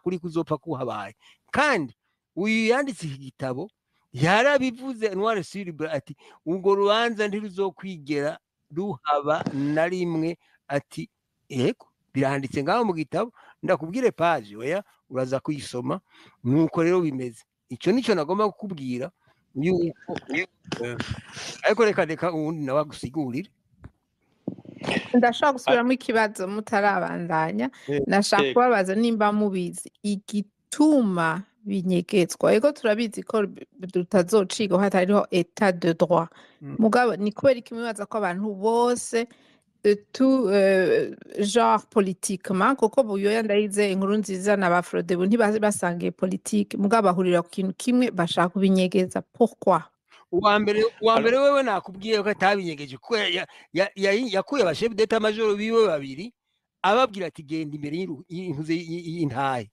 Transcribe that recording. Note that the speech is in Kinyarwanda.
kuri kuzopfa kuhabaye kandi uyu yanditse iki gitabo yarabivuze Noir sur Blanc ati ubwo rubanza ntiruzokwigera ruhaba na rimwe ati yego biranditse ngaho mu gitabo ndakubwire page oya uraza kuyisoma nuko rero bimeze icyo nico nagomba kukubwira yuko ariko reka ubundi nawe agusigurire ndashaka gusubiramo ikibazo mutarabandanya ndashaka kubabaza nimba mubizi igituma binyegetswa ego turabizi ko tutazociga hatariho état de droit mugabo ni kubera ikimibaza ko abantu bose tout genre politiquement kuko buyoya ndayize inkuru nziza na ba Frodebu ntibazi basangiye politique mugabo bahurira ku kintu kimwe bashaka kubinyegeza pourquoi uwa mbere wewe nakubwiye ko atabinyegeje ko yakuye aba chef d'état major biwe babiri ababwira ati genda imbere y'intuze y'intaye